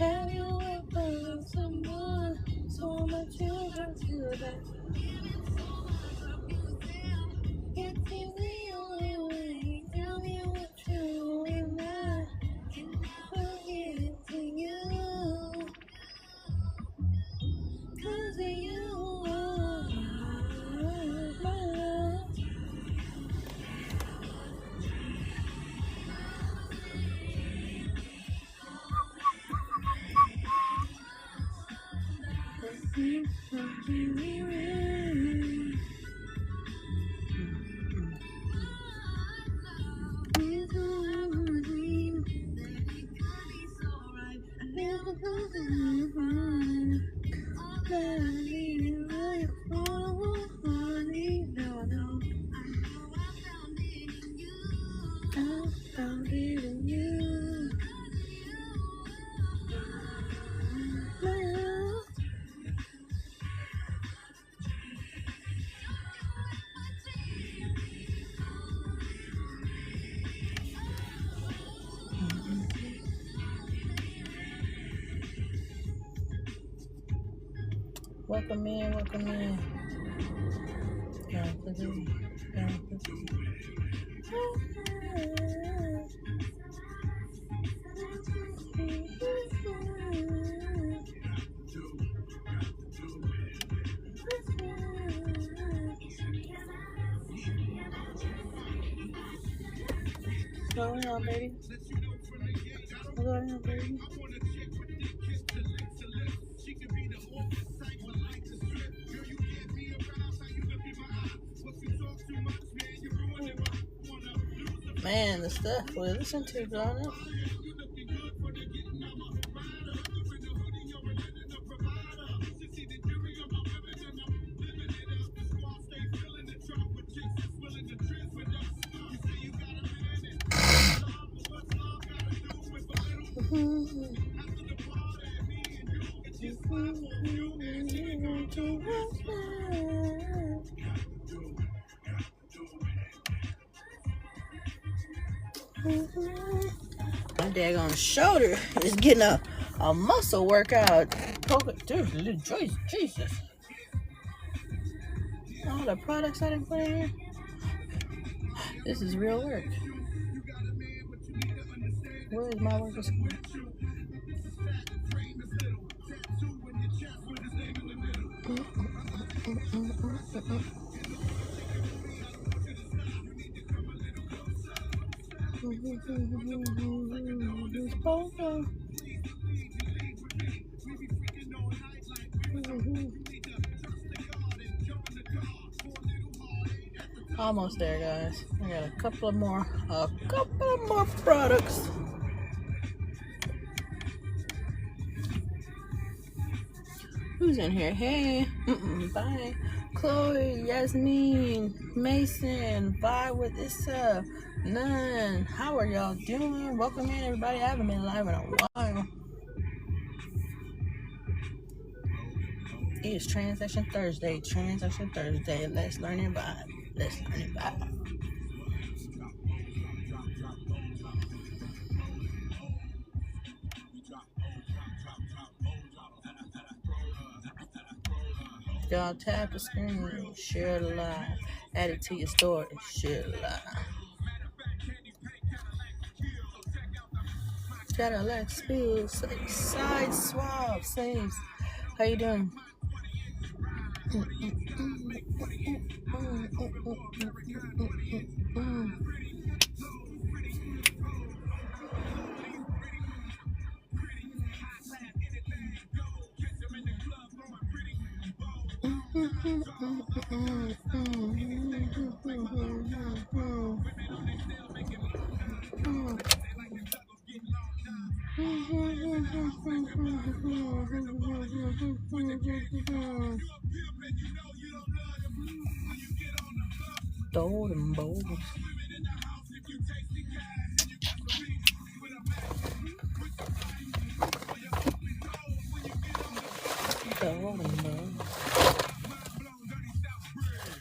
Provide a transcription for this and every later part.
Have you ever someone so much you don't feel that? It's the only way. Tell me what you and I can never get to you. 'Cause you are my love. Welcome in, welcome in. What's going on, baby? What's going on, baby? Man, the stuff we listen to, don't it? My daggone shoulder is getting a muscle workout. Dude, Jesus. All the products I didn't put in here. This is real work. Where is my worker's comp? Almost there, guys. I got a couple of more products. Who's in here? Hey, bye. Chloe, Yasmin, Mason, Vibe with Issa, None. How are y'all doing? Welcome in, everybody. I haven't been live in a while. It is Transaction Thursday. Let's learn and vibe. Y'all tap the screen, share it live, add it to your story, share it live. Cadillac Spill, side swab, saves. How you doing? Throw them bowls.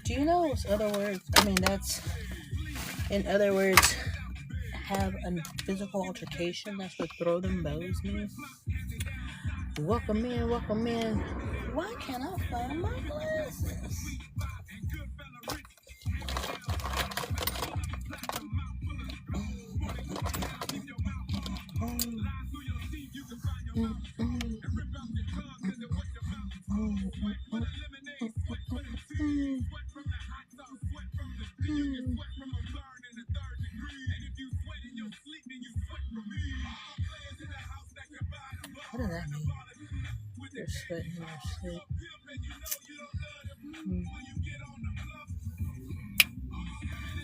Do you know what's other words? I mean, that's, in other words, have a physical altercation. That's what throw them bows means. Welcome in, welcome in. Why can't I find my glasses? What does that mean? You're sweating in your sleep.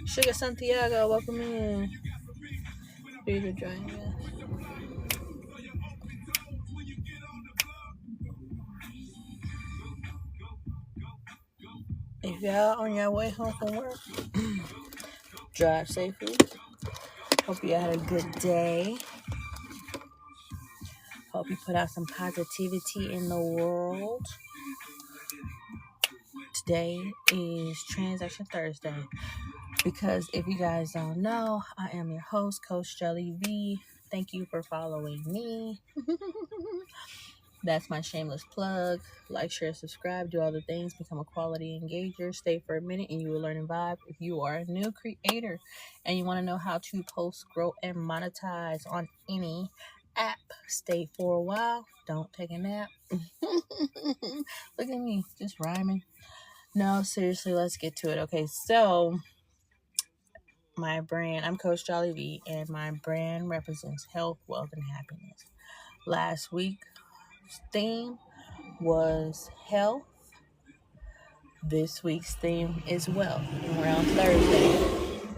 Sugar Santiago, welcome in. Peter joining us. If y'all on your way home from work, drive safely. Hope you had a good day. Hope you put out some positivity in the world. Today is Transaction Thursday. Because if you guys don't know, I am your host, Coach Jelly V. Thank you for following me. That's my shameless plug. Like, share, subscribe, do all the things, become a quality engager, stay for a minute, and you will learn and vibe. If you are a new creator and you want to know how to post, grow, and monetize on any app, stay for a while. Don't take a nap. Look at me, just rhyming. No, seriously, let's get to it. Okay, so my brand, I'm Coach Jolly V, and my brand represents health, wealth, and happiness. Last week's theme was health. This week's theme is wealth. And we're on Thursday.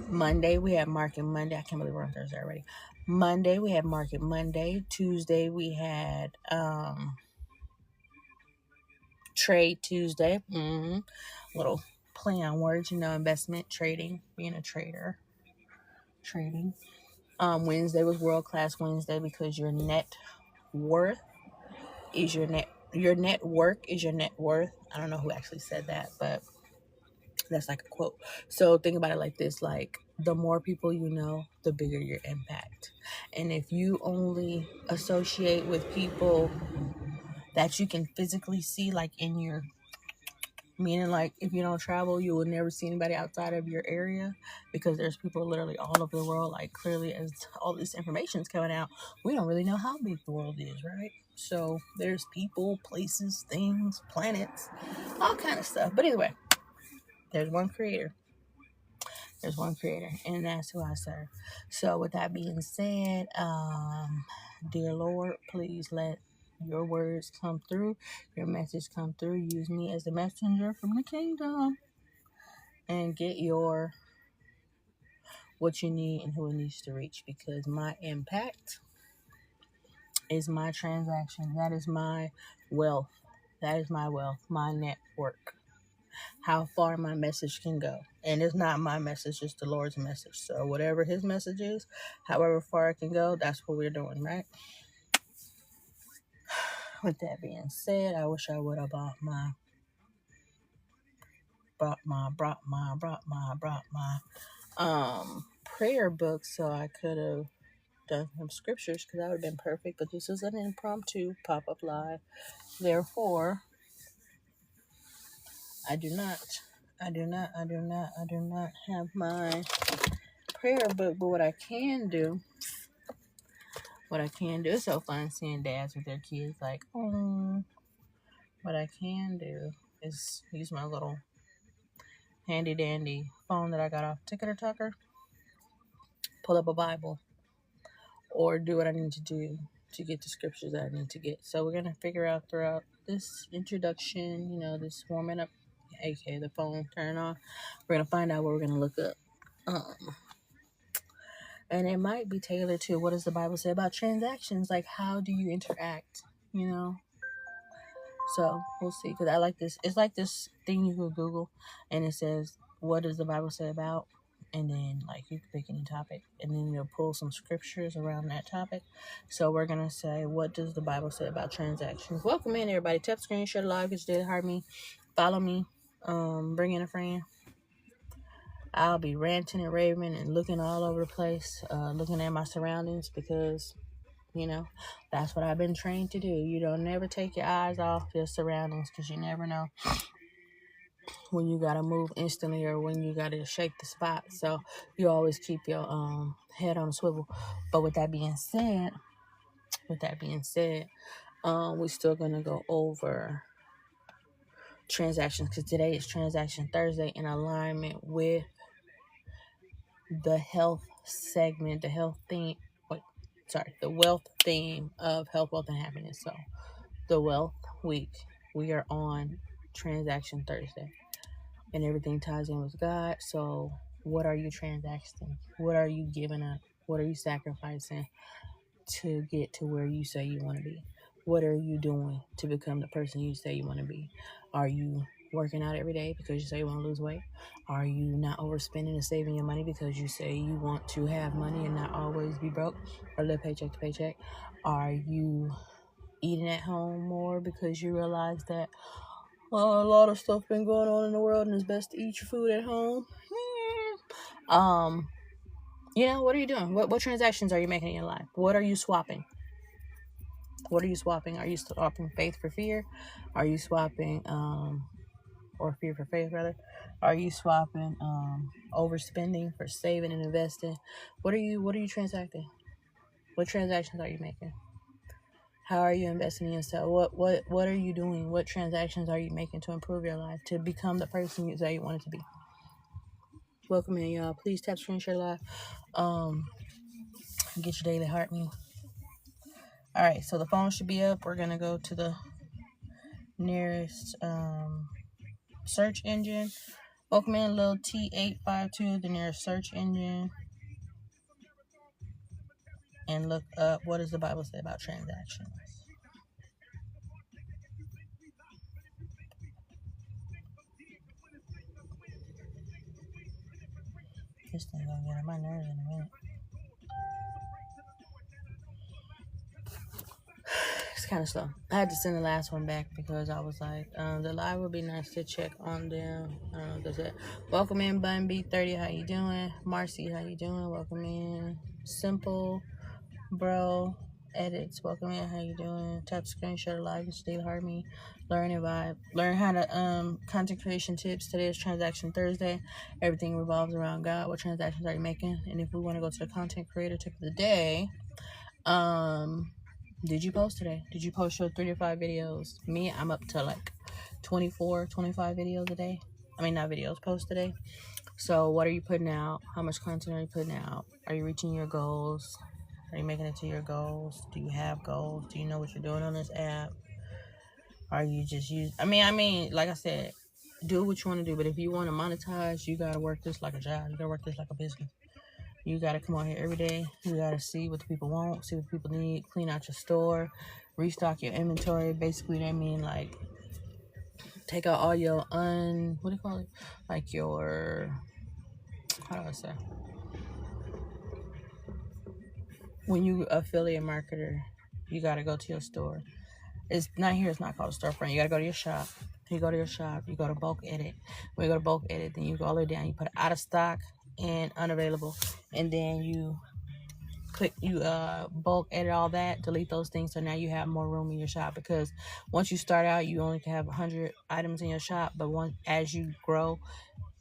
Monday, we had Market Monday. I can't believe we're on Thursday already. Monday, we had Market Monday. Tuesday, we had Trade Tuesday. Little play on words, investment, trading, being a trader. Trading. Wednesday was World Class Wednesday because your net worth is your net worth is your net worth. I don't know who actually said that, but that's like a quote. So think about it like this, like the more people you know, the bigger your impact. And if you only associate with people that you can physically see, like in your, meaning like if you don't travel, you will never see anybody outside of your area because there's people literally all over the world. Like clearly as all this information is coming out, we don't really know how big the world is, right? So there's people, places, things, planets, all kind of stuff. But either way, there's one creator. And that's who I serve. So with that being said, dear Lord, please let your words come through, your message come through. Use me as the messenger from the kingdom and get your what you need and who it needs to reach, because my impact is my transaction. That is my wealth. My network. How far my message can go. And it's not my message, it's the Lord's message. So whatever his message is, however far it can go, that's what we're doing, right? With that being said, I wish I would have brought my prayer book so I could have done some scriptures, because that would have been perfect. But this is an impromptu pop-up live. Therefore, I do not have my prayer book. But what I can do, it's so fun seeing dads with their kids like, oh. What I can do is use my little handy dandy phone that I got off Ticker Tucker, pull up a Bible, or do what I need to do to get the scriptures that I need to get. So we're going to figure out throughout this introduction, this warming up, aka the phone turn on, we're going to find out what we're going to look up. And it might be tailored to what does the Bible say about transactions? Like, how do you interact, So we'll see, because I like this. It's like this thing you can Google, and it says, what does the Bible say about? And then, like, you can pick any topic, and then you'll pull some scriptures around that topic. So we're going to say, what does the Bible say about transactions? Welcome in, everybody. Tap screen, share the live, get you did, heart me, follow me, bring in a friend. I'll be ranting and raving and looking all over the place, looking at my surroundings, because You know, that's what I've been trained to do. You don't never take your eyes off your surroundings, because you never know when you gotta move instantly or when you gotta shake the spot. So you always keep your head on a swivel. But with that being said, we're still gonna go over transactions, because today is Transaction Thursday, in alignment with the health segment, the wealth theme of health, wealth, and happiness. So the wealth week, we are on Transaction Thursday, and everything ties in with God. So what are you transacting? What are you giving up? What are you sacrificing to get to where you say you want to be? What are you doing to become the person you say you want to be? Are you working out every day because you say you want to lose weight? Are you not overspending and saving your money because you say you want to have money and not always be broke or live paycheck to paycheck? Are you eating at home more because you realize that a lot of stuff been going on in the world and it's best to eat your food at home? What are you doing? What transactions are you making in your life? What are you swapping? What are you swapping? Are you swapping faith for fear? Are you swapping or fear for faith rather? Are you swapping overspending for saving and investing? What are you transacting? What transactions are you making? How are you investing in yourself? What are you doing? What transactions are you making to improve your life, to become the person you say you wanted to be? Welcome in, y'all. Please tap screen share live. Get your daily heart meal. All right, so the phone should be up. We're gonna go to the nearest search engine. Welcome in, little T852, the nearest search engine, and look up what does the Bible say about transactions. This thing gonna get on my nerves in a minute. It's kind of slow. I had to send the last one back because I was like, the live would be nice to check on them. I don't know if that's it. Welcome in, Bun B30. How you doing? Marcy, how you doing? Welcome in. Simple, bro. Edits. Welcome in. How you doing? Tap screenshot live. Stay hard me. Learn and vibe. Learn how to content creation tips. Today is Transaction Thursday. Everything revolves around God. What transactions are you making? And if we want to go to the content creator tip of the day, did you post today? Did you post your 3 to 5 videos? Me, I'm up to like 24, 25 videos a day. I mean, not videos, posts today. So what are you putting out? How much content are you putting out? Are you reaching your goals? Are you making it to your goals? Do you have goals? Do you know what you're doing on this app? Are you just I mean, like I said, do what you want to do. But if you want to monetize, you got to work this like a job. You got to work this like a business. You got to come on here every day. You got to see what the people want, see what the people need, clean out your store, restock your inventory. Basically, that mean like take out all your what do you call it? Like your, how do I say? When you affiliate marketer, you got to go to your store. It's not called a storefront. You got to go to your shop. You go to your shop, you go to bulk edit. When you go to bulk edit, then you go all the way down. You put out of stock and unavailable. And then you click, bulk edit all that, delete those things. So now you have more room in your shop, because once you start out, you only can have 100 items in your shop. But as you grow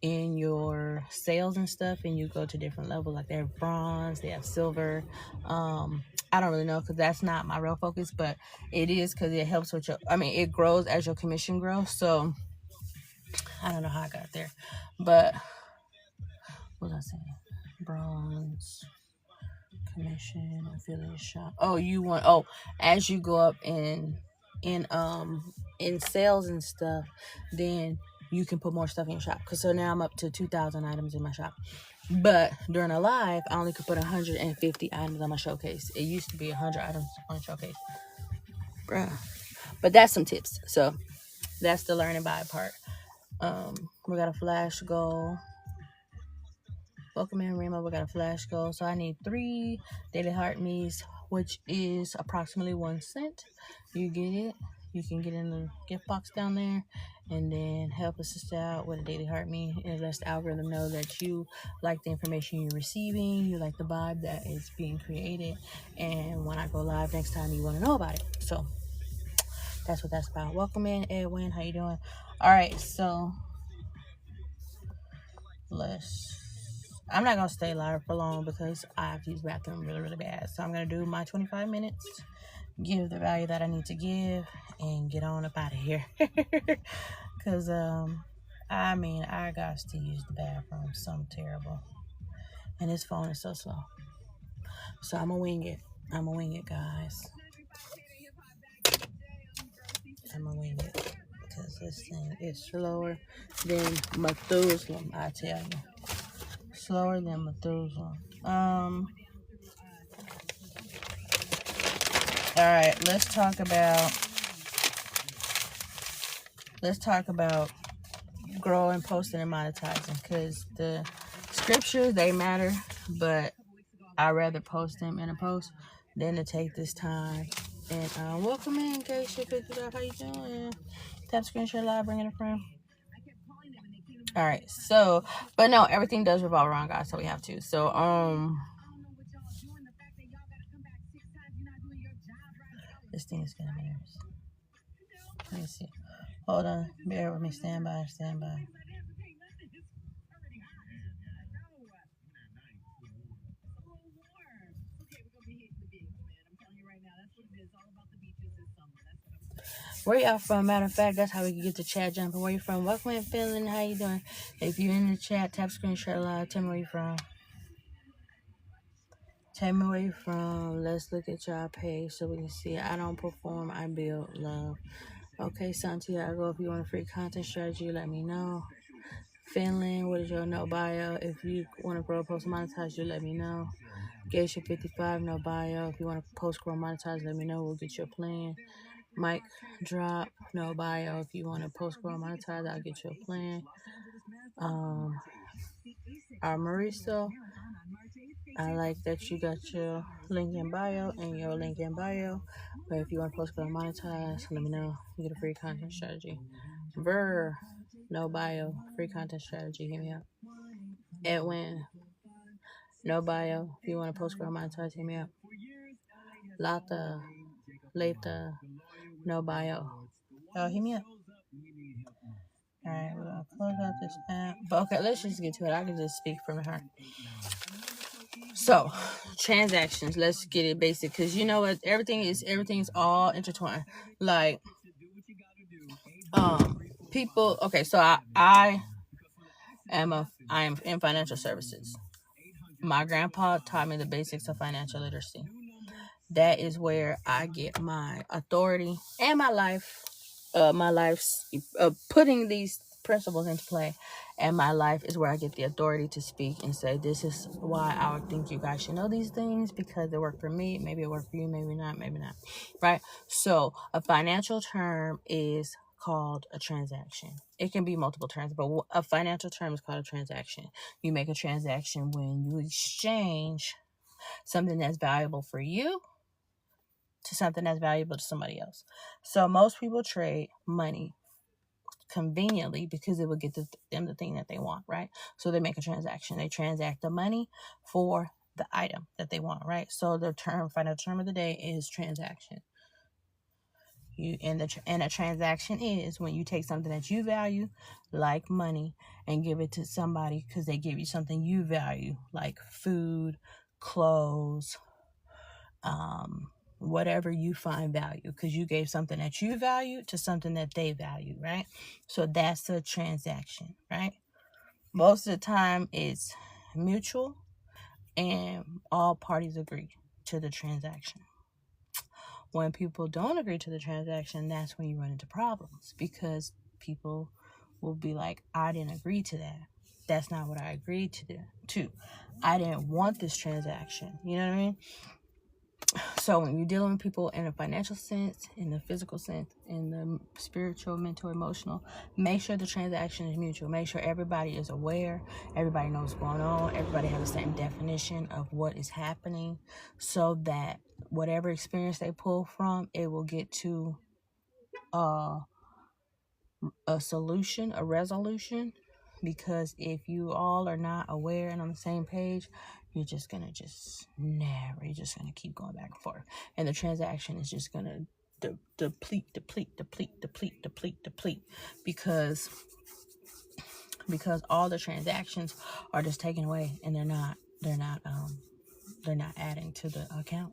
in your sales and stuff, and you go to different levels, like they have bronze, they have silver. I don't really know, because that's not my real focus, but it is, because it helps with it grows as your commission grows. So I don't know how I got there, but what was I saying? Bronze, commission, affiliate shop. As you go up in sales and stuff, then you can put more stuff in your shop. Because so now I'm up to 2,000 items in my shop. But during a live, I only could put 150 items on my showcase. It used to be 100 items on showcase. Bruh. But that's some tips. So that's the learning by part. We got a flash goal. Welcome in, Remo. We got a flash goal. So I need 3 daily heart me's, which is approximately 1 cent. You get it. you can get in the gift box down there and then help a sister out with a daily heart me. It lets the algorithm know that you like the information you're receiving, you like the vibe that is being created, and when I go live next time, you want to know about it. So that's what that's about. Welcome in, Edwin. How you doing? All right, so I'm not gonna stay live for long because I have to use the bathroom really, really bad. So I'm gonna do my 25 minutes, give the value that I need to give, and get on up out of here. Cause I got to use the bathroom. Something terrible, and this phone is so slow. So I'm gonna wing it. Guys. I'm gonna wing it because this thing is slower than Methuselah. I tell you. Slower than Methuselah. All right, let's talk about growing, posting, and monetizing, because the scriptures, they matter, but I'd rather post them in a post than to take this time. And welcome in, Keisha. How you doing? Tap screen share live, bringing a friend. All right, so, but no, everything does revolve around God, so we have to. So, this thing is gonna be nervous. Let me see. Hold on, bear with me. Stand by. Where y'all from? Matter of fact, that's how we can get the chat jumping. Where you from? Welcome in, Finland. How you doing? If you're in the chat, tap screen share live. Tell me where you from. Tell me where you from. Let's look at y'all page so we can see. I don't perform, I build love. Okay, Santiago, if you want a free content strategy, let me know. Finland, what is your no bio? If you want to grow, post, monetize, you let me know. Geisha 55, no bio. If you want to post, grow, monetize, let me know. We'll get your plan. Mike Drop, no bio. If you want to post, grow, monetize, I'll get you a plan. Our Marisa, I like that you got your link in bio and your link in bio. But if you want to post, grow, monetize, let me know. You get a free content strategy. Ver, no bio, free content strategy. Hit me up. Edwin, no bio. If you want to post, grow, monetize, hit me up. Lata, no bio. Oh, hit me up. Alright, we're gonna close out this app. But okay, let's just get to it. I can just speak from her. So, transactions. Let's get it basic, because you know what? Everything's all intertwined. Like, people. Okay, so I am in financial services. My grandpa taught me the basics of financial literacy. That is where I get my authority and my life's putting these principles into play, and my life is where I get the authority to speak and say, this is why I would think you guys should know these things, because they work for me. Maybe it worked for you, maybe not, right? So a financial term is called a transaction. It can be multiple terms, but a financial term is called a transaction. You make a transaction when you exchange something that's valuable for you to something that's valuable to somebody else. So most people trade money conveniently because it will get them the thing that they want, right? So they make a transaction. They transact the money for the item that they want, right? So the final term of the day is transaction. And a transaction is when you take something that you value, like money, and give it to somebody because they give you something you value, like food, clothes, whatever you find value, because you gave something that you value to something that they value, right? So that's a transaction, right? Most of the time it's mutual and all parties agree to the transaction. When people don't agree to the transaction, that's when you run into problems, because people will be like, I didn't agree to that. That's not what I agreed to. I didn't want this transaction. You know what I mean? So when you're dealing with people in a financial sense, in the physical sense, in the spiritual, mental, emotional, make sure the transaction is mutual. Make sure everybody is aware, everybody knows what's going on, everybody has the same definition of what is happening, so that whatever experience they pull from, it will get to a solution, a resolution, because if you all are not aware and on the same page, you're just gonna you're just gonna keep going back and forth, and the transaction is just gonna deplete, because all the transactions are just taken away, and they're not adding to the account,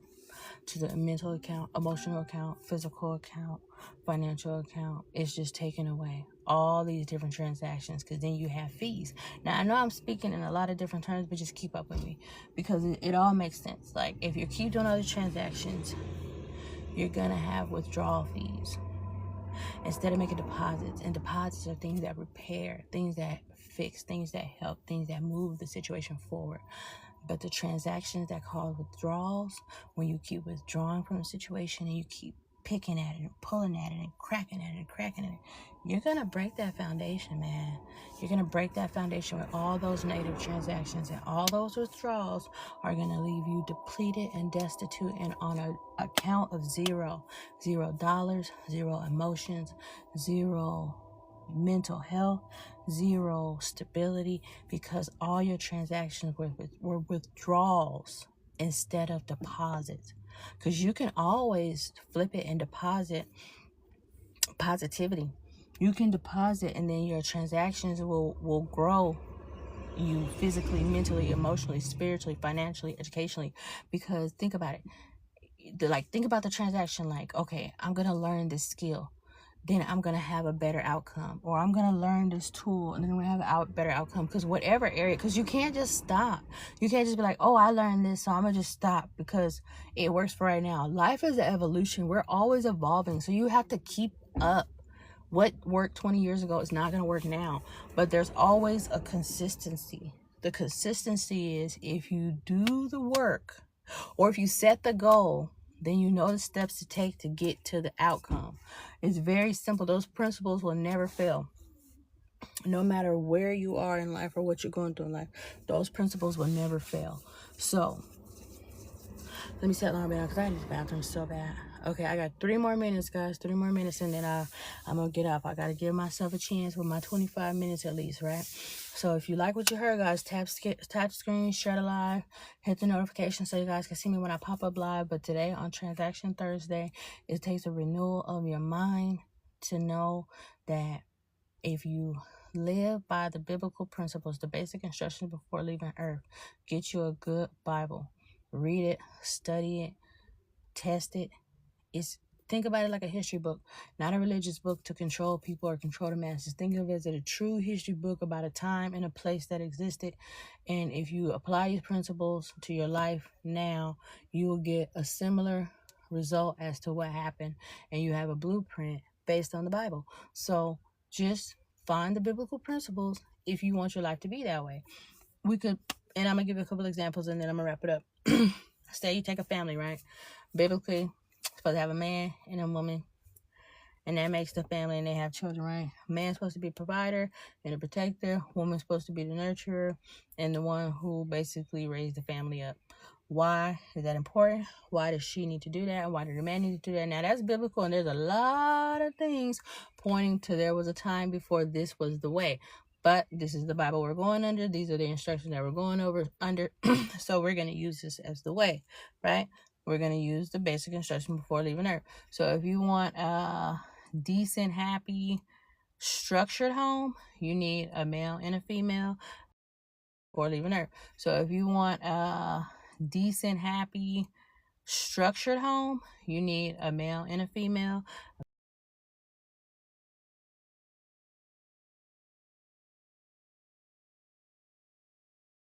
to the mental account, emotional account, physical account, financial account. It's just taking away all these different transactions, because then you have fees. Now, I know I'm speaking in a lot of different terms, but just keep up with me, because it all makes sense. Like, if you keep doing other transactions, you're gonna have withdrawal fees instead of making deposits. And deposits are things that repair, things that fix, things that help, things that move the situation forward. But the transactions that cause withdrawals, when you keep withdrawing from the situation and you keep picking at it and pulling at it and cracking at it and cracking at it, you're going to break that foundation, man. You're going to break that foundation with all those negative transactions, and all those withdrawals are going to leave you depleted and destitute and on an account of $0, zero emotions, zero mental health, zero stability, because all your transactions were withdrawals instead of deposits. Because you can always flip it and deposit positivity. You can deposit, and then your transactions will grow you physically, mentally, emotionally, spiritually, financially, educationally. Because think about it. Think about the transaction like, okay, I'm going to learn this skill, then I'm going to have a better outcome. Or I'm going to learn this tool, and then I'm going to have a better outcome. Because whatever area, because you can't just stop. You can't just be like, oh, I learned this, so I'm going to just stop because it works for right now. Life is an evolution. We're always evolving. So you have to keep up. What worked 20 years ago is not going to work now. But there's always a consistency. The consistency is, if you do the work, or if you set the goal, then you know the steps to take to get to the outcome. It's very simple. Those principles will never fail. No matter where you are in life or what you're going through in life, those principles will never fail. So, let me set alarm down, because I need the bathroom so bad. Okay, I got 3 more minutes, guys. 3 more minutes, and then I'm going to get up. I got to give myself a chance with my 25 minutes at least, right? So if you like what you heard, guys, tap screen, share the live, hit the notification so you guys can see me when I pop up live. But today on Transaction Thursday, it takes a renewal of your mind to know that if you live by the biblical principles, the basic instructions before leaving earth, get you a good Bible. Read it, study it, test it. Think about it like a history book, not a religious book to control people or control the masses. Think of it as a true history book about a time and a place that existed. And if you apply these principles to your life now, you will get a similar result as to what happened. And you have a blueprint based on the Bible. So just find the biblical principles if you want your life to be that way. And I'm going to give you a couple examples, and then I'm going to wrap it up. Say you take a family, right? Biblically, supposed to have a man and a woman, and that makes the family, and they have children, right? Man's supposed to be a provider and a protector. Woman's supposed to be the nurturer and the one who basically raised the family up. Why is that important? Why does she need to do that? And why does the man need to do that? Now, that's biblical, and there's a lot of things pointing to there was a time before this was the way. But this is the Bible we're going under. These are the instructions that we're going under. So we're going to use this as the way, right? We're going to use the basic instruction before leaving earth. So if you want a decent, happy, structured home, you need a male and a female before leaving earth. So if you want a decent, happy, structured home, you need a male and a female.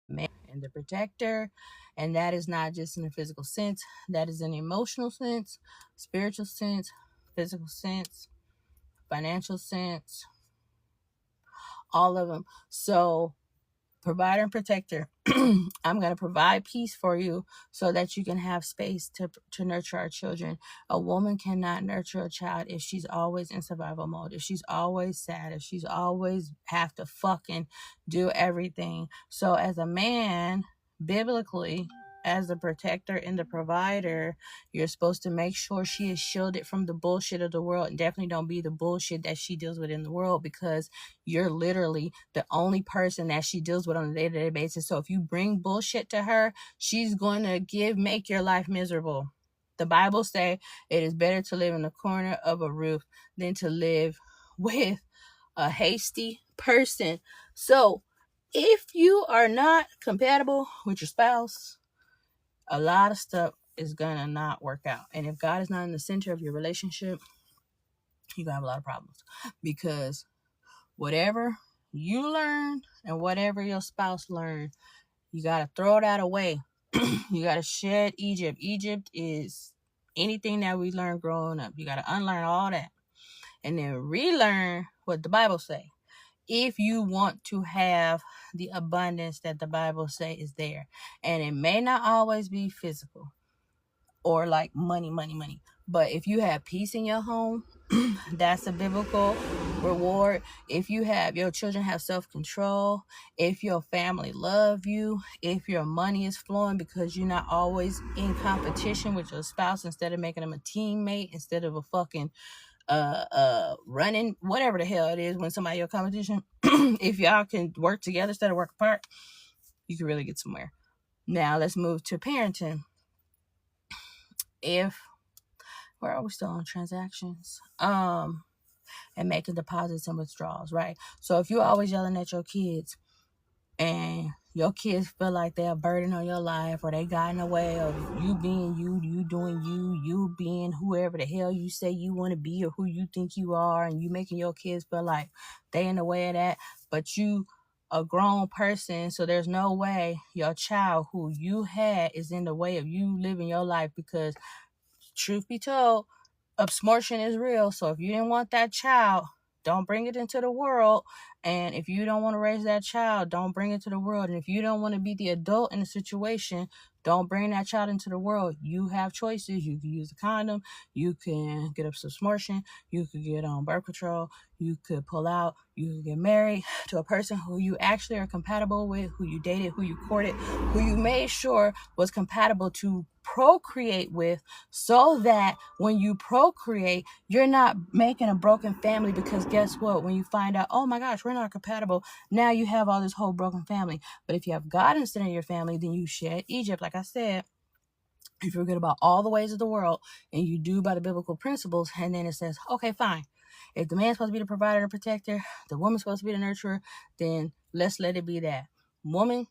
Man and the protector, and that is not just in a physical sense, that is in an emotional sense, spiritual sense, physical sense, financial sense, all of them. So provider and protector, I'm going to provide peace for you so that you can have space to nurture our children. A woman cannot nurture a child if she's always in survival mode, if she's always sad, if she's always have to fucking do everything. So as a man, biblically, as the protector and the provider, you're supposed to make sure she is shielded from the bullshit of the world, and definitely don't be the bullshit that she deals with in the world, because you're literally the only person that she deals with on a day-to-day basis. So if you bring bullshit to her, she's going to make your life miserable. The Bible say it is better to live in the corner of a roof than to live with a hasty person. So if you are not compatible with your spouse, a lot of stuff is gonna not work out. And if God is not in the center of your relationship, you're gonna have a lot of problems, because whatever you learn and whatever your spouse learned, you gotta throw that away. You gotta shed Egypt. Egypt is anything that we learned growing up. You gotta unlearn all that and then relearn what the Bible say, if you want to have the abundance that the Bible say is there. And it may not always be physical or like money, but if you have peace in your home, that's a biblical reward. If your children have self-control, if your family love you, if your money is flowing because you're not always in competition with your spouse, instead of making them a teammate, instead of a fucking running, whatever the hell it is when somebody your competition, if y'all can work together instead of work apart, you can really get somewhere. Now let's move to parenting. Where are we still on transactions? And making deposits and withdrawals, right? So if you're always yelling at your kids and your kids feel like they're a burden on your life, or they got in the way of you being you doing you being whoever the hell you say you want to be or who you think you are, and you making your kids feel like they in the way of that, but you a grown person, so there's no way your child who you had is in the way of you living your life, because truth be told, absorption is real. So if you didn't want that child, don't bring it into the world. And if you don't want to raise that child, don't bring it to the world. And if you don't want to be the adult in the situation, don't bring that child into the world. You have choices. You can use a condom. You can get up submersion. You could get on birth control. You could pull out. You could get married to a person who you actually are compatible with, who you dated, who you courted, who you made sure was compatible to procreate with, so that when you procreate, you're not making a broken family. Because guess what? When you find out, oh my gosh, we're not compatible, now you have all this whole broken family. But if you have God in the center of your family, then you shed Egypt. Like I said, you forget about all the ways of the world and you do by the biblical principles. And then it says, okay, fine. If the man's supposed to be the provider and protector, the woman's supposed to be the nurturer, then let's let it be that. Woman,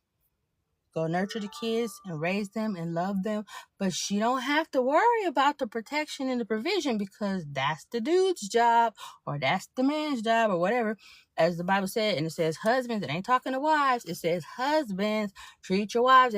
go nurture the kids and raise them and love them. But she don't have to worry about the protection and the provision, because that's the dude's job, or that's the man's job, or whatever. As the Bible said, and it says husbands, it ain't talking to wives. It says husbands, treat your wives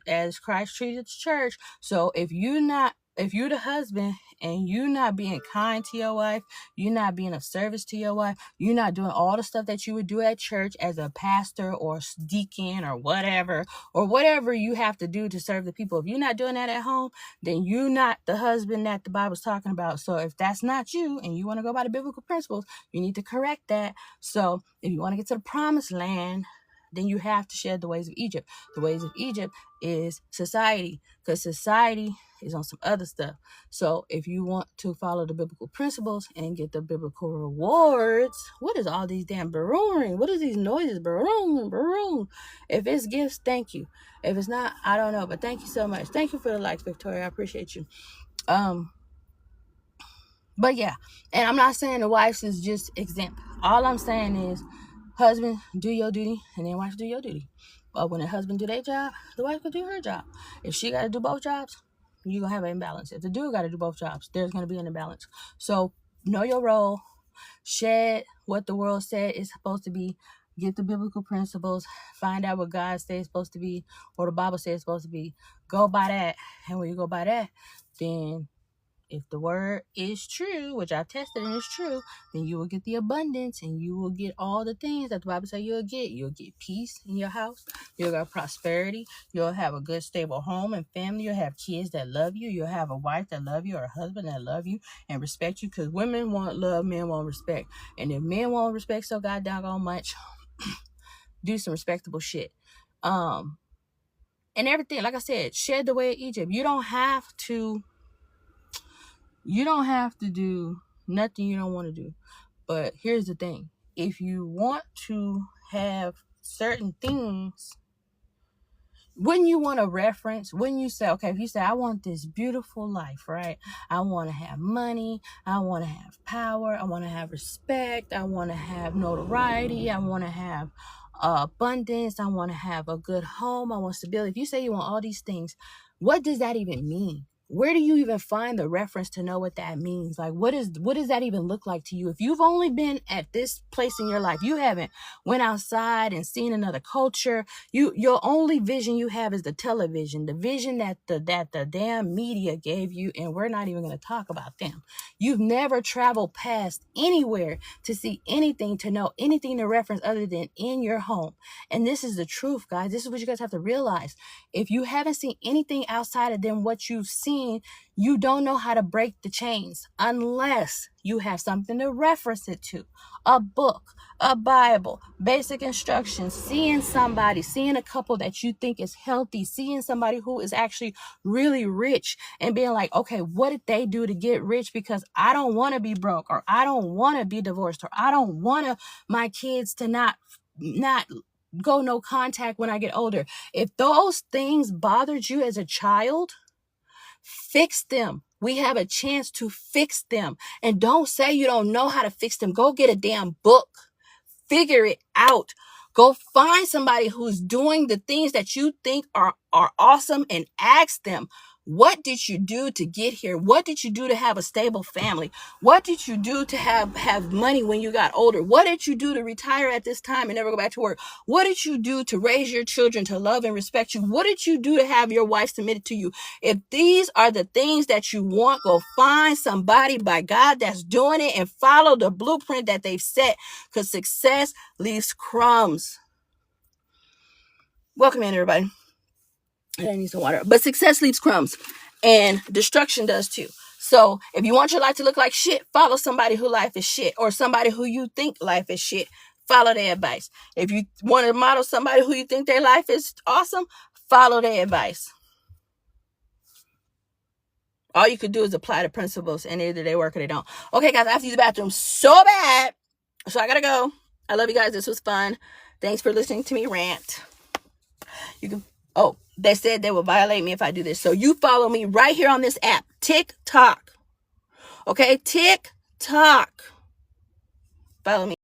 as Christ treated the church. So if you're the husband and you're not being kind to your wife, you're not being of service to your wife, you're not doing all the stuff that you would do at church as a pastor or deacon or whatever you have to do to serve the people. If you're not doing that at home, then you're not the husband that the Bible's talking about. So if that's not you and you want to go by the biblical principles, you need to correct that. So if you want to get to the promised land, then you have to shed the ways of Egypt. The ways of Egypt is society, because society is on some other stuff. So if you want to follow the biblical principles and get the biblical rewards, what is all these damn baroom? What is these noises? Baroom. If it's gifts, thank you. If it's not, I don't know. But thank you so much. Thank you for the likes, Victoria. I appreciate you. But yeah, and I'm not saying the wives is just exempt. All I'm saying is, husband, do your duty, and then wife, do your duty. But when the husband do their job, the wife can do her job. If she got to do both jobs, you're going to have an imbalance. If the dude got to do both jobs, there's going to be an imbalance. So know your role, shed what the world said is supposed to be, get the biblical principles, find out what God says it's supposed to be, or the Bible says it's supposed to be. Go by that. And when you go by that, then if the word is true, which I've tested and it's true, then you will get the abundance and you will get all the things that the Bible says you'll get. You'll get peace in your house. You'll get prosperity. You'll have a good, stable home and family. You'll have kids that love you. You'll have a wife that love you, or a husband that love you and respect you, because women want love, men want respect. And if men want respect so goddamn much, do some respectable shit. and everything. Like I said, shed the way of Egypt. You don't have to do nothing you don't want to do. But here's the thing. If you want to have certain things, wouldn't you want to reference? Wouldn't you say, okay, if you say, I want this beautiful life, right? I want to have money. I want to have power. I want to have respect. I want to have notoriety. I want to have abundance. I want to have a good home. I want stability. If you say you want all these things, what does that even mean? Where do you even find the reference to know what that means? Like, what does that even look like to you? If you've only been at this place in your life, you haven't went outside and seen another culture. Your only vision you have is the television, the vision that the damn media gave you, and we're not even going to talk about them. You've never traveled past anywhere to see anything, to know anything to reference other than in your home. And this is the truth, guys. This is what you guys have to realize. If you haven't seen anything outside of them, what you've seen, you don't know how to break the chains unless you have something to reference it to. A book, a Bible, basic instructions, seeing a couple that you think is healthy, seeing somebody who is actually really rich and being like, okay, what did they do to get rich? Because I don't want to be broke, or I don't want to be divorced, or I don't want my kids to not go no contact when I get older. If those things bothered you as a child, fix them. We have a chance to fix them. And don't say you don't know how to fix them. Go get a damn book. Figure it out. Go find somebody who's doing the things that you think are awesome and ask them, what did you do to get here? What did you do to have a stable family? What did you do to have money when you got older? What did you do to retire at this time and never go back to work? What did you do to raise your children to love and respect you? What did you do to have your wife submitted to you? If these are the things that you want, go find somebody by God that's doing it and follow the blueprint that they've set, because success leaves crumbs. Welcome in, everybody. I need some water. But success leaves crumbs, and destruction does too. So if you want your life to look like shit, follow somebody who life is shit, or somebody who you think life is shit. Follow their advice. If you want to model somebody who you think their life is awesome, follow their advice. All you could do is apply the principles, and either they work or they don't. Okay, guys, I have to use the bathroom so bad, so I gotta go. I love you guys. This was fun. Thanks for listening to me rant. You can... Oh, they said they will violate me if I do this. So you follow me right here on this app, TikTok. Okay, TikTok. Follow me.